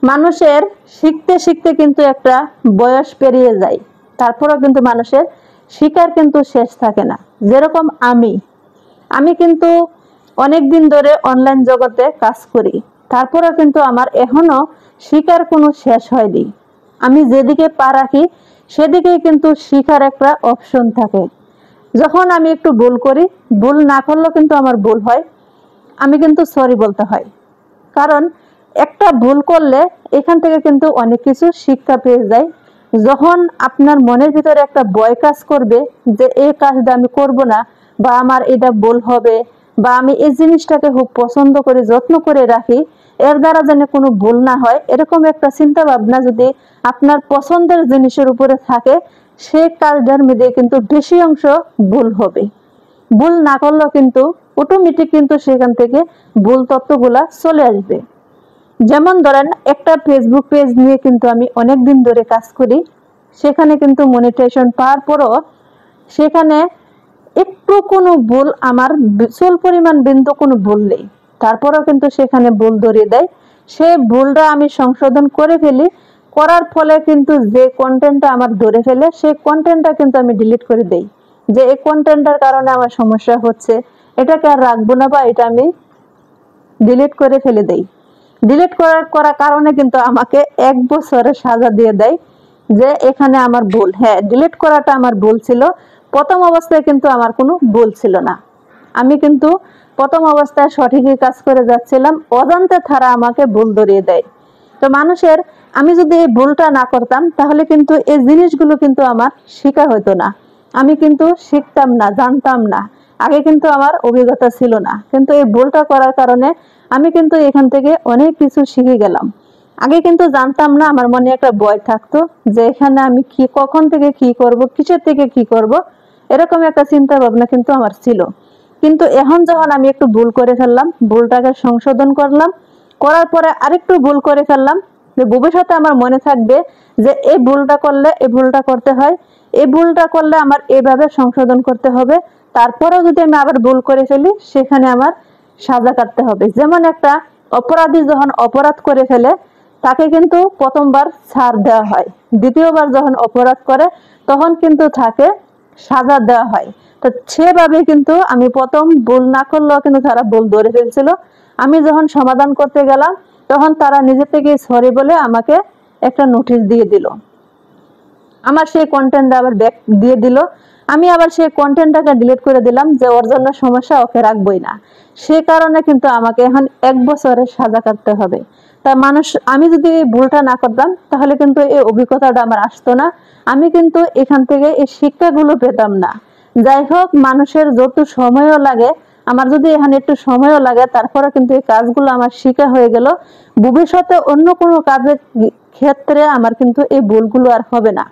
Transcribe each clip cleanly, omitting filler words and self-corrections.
মানুষের শিখতে শিখতে কিন্তু একটা বয়স পেরিয়ে যায়, তারপরেও কিন্তু মানুষের শিকার কিন্তু শেষ থাকে না। যেরকম আমি কিন্তু অনেক দিন ধরে অনলাইন জগতে কাজ করি, তারপরেও কিন্তু আমার এখনো শিকার কোনো শেষ হয়নি। আমি যেদিকে পা রাখি সেদিকেই কিন্তু শিখার একটা অপশন থাকে। যখন আমি একটু ভুল করি, ভুল না করলেও কিন্তু আমার ভুল হয়, আমি কিন্তু সরি বলতে হয়। কারণ একটা ভুল করলে এখান থেকে কিন্তু অনেক কিছু শিক্ষা পেয়ে যায়। যখন আপনার মনের ভিতরে একটা ভয় কাজ করবে যে এই কাজটা আমি করব না, বা আমার এটা ভুল হবে, বা আমি এই জিনিসটাকে খুব পছন্দ করে যত্ন করে রাখি, এর দ্বারা যেন কোনো ভুল না হয়, এরকম একটা চিন্তা ভাবনা যদি আপনার পছন্দের জিনিসের উপরে থাকে, সে কাজটার মধ্যে কিন্তু বেশি অংশ ভুল হবে। ভুল না করলেও কিন্তু অটোমেটিক কিন্তু সেখান থেকে ভুল তথ্যগুলা চলে আসবে। যেমন ধরেন, একটা ফেসবুক পেজ নিয়ে কিন্তু আমি অনেক দিন ধরে কাজ করি। সেখানে কিন্তু মনিটাইজেশন পাওয়ার পরও সেখানে একটু কোনো ভুল, আমার বিশাল পরিমাণ বিন্দু কোনো ভুল নেই, তারপরেও কিন্তু সেখানে ভুল ধরিয়ে দেয়। সেই ভুলটা আমি সংশোধন করে ফেলি, করার ফলে কিন্তু যে কন্টেন্টটা আমার ধরে ফেলে সেই কন্টেন্টটা কিন্তু আমি ডিলিট করে দেই, যে এই কন্টেন্টটার কারণে আমার সমস্যা হচ্ছে, এটাকে আর রাখবো না, বা এটা আমি ডিলিট করে ফেলে দেই। ডিলিট করার কারণে কিন্তু আমাকে 1 বছরের সাজা দিয়ে দেয়, যে এখানে আমার ভুল। হ্যাঁ, ডিলিট করাটা আমার ভুল ছিল, প্রথম অবস্থায় কিন্তু আমার কোনো ভুল ছিল না। আমি কিন্তু প্রথম অবস্থায় সঠিকই কাজ করে যাচ্ছিলাম, অজান্তে তারা আমাকে ভুল ধরিয়ে দেয়। তো মানুষের, আমি যদি এই ভুলটা না করতাম তাহলে কিন্তু এই জিনিসগুলো কিন্তু আমার শেখা হতো না, আমি কিন্তু শিখতাম না, জানতাম না। আগে কিন্তু আমার অভিজ্ঞতা ছিল না, কিন্তু এই ভুলটা করার কারণে আমি কিন্তু এখান থেকে অনেক কিছু শিখে গেলাম। আগে কিন্তু জানতাম না, আমার মনে একটা ভয় থাকতো যে এখানে আমি কি, কখন থেকে কি করব, কিসের থেকে কি করব, এরকম একটা চিন্তা ভাবনা কিন্তু আমার ছিল। কিন্তু এখন যখন আমি একটু ভুল করে ফেললাম, ভুলটাকে সংশোধন করলাম, করার পরে আরেকটু ভুল করে ফেললাম, যে ভবিষ্যতে আমার মনে থাকবে যে এই ভুলটা করলে এই ভুলটা করতে হয়, এই ভুলটা করলে আমার এভাবে সংশোধন করতে হবে, তারপরেও যদি আমি আবার ভুল করে ফেলি সেখানে আমার সাজা কাটতে হবে। যেমন একটা অপরাধী যখন অপরাধ করে ফেলে তাকে কিন্তু প্রথমবার ছাড় দেওয়া হয়, দ্বিতীয়বার যখন অপরাধ করে তখন কিন্তু তাকে সাজা দেওয়া হয়। তো সেভাবে কিন্তু আমি প্রথম ভুল না করলেও কিন্তু তারা ভুল ধরে ফেলছিল। আমি যখন সমাধান করতে গেলাম তখন তারা নিজে থেকে সরি বলে আমাকে একটা নোটিশ দিয়ে দিল, আমার সেই কন্টেন্টটা আবার ব্যাক দিয়ে দিল। আমি আবার সেই কন্টেন্টটাকে ডিলিট করে দিলাম, যে ওর জন্য সমস্যা, ওকে রাখবই না। সে কারণে কিন্তু আমাকে এখন 1 বছরের সাজা কাটতে হবে। তা মানুষ, আমি যদি এই ভুলটা না করতাম তাহলে কিন্তু এই অভিজ্ঞতাটা আমার আসতো না, আমি কিন্তু এখান থেকে এই শিক্ষাগুলো পেতাম না। যাই হোক, মানুষের যত সময়ও লাগে, আমার যদি এখানে একটু সময়ও লাগে, তারপরে কিন্তু এই কাজগুলো আমার শিখা হয়ে গেল। ভবিষ্যতে অন্য কোনো কাজের ক্ষেত্রে আমার কিন্তু এই ভুলগুলো আর হবে না।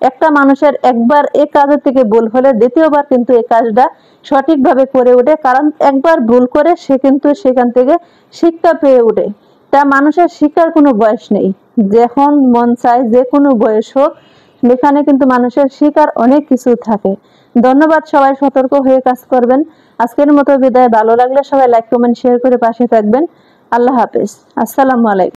একটা মানুষের একবার এই কাজের থেকে ভুল হলে দ্বিতীয়বার কিন্তু এই কাজটা সঠিকভাবে করে ওঠে, কারণ একবার ভুল করে সে কিন্তু সেখান থেকে শিক্ষা পেয়ে ওঠে। তা মানুষের শিক্ষার কোনো বয়স নেই, যখন মন চায় যে কোনো বয়স হোক, এখানে কিন্তু মানুষের শিক্ষার অনেক কিছু থাকে। ধন্যবাদ, সবাই সতর্ক হয়ে কাজ করবেন। আজকের মতো বিদায়, ভালো লাগলে সবাই লাইক কমেন্ট শেয়ার করে পাশে থাকবেন। আল্লাহ হাফেজ, আসসালামু আলাইকুম।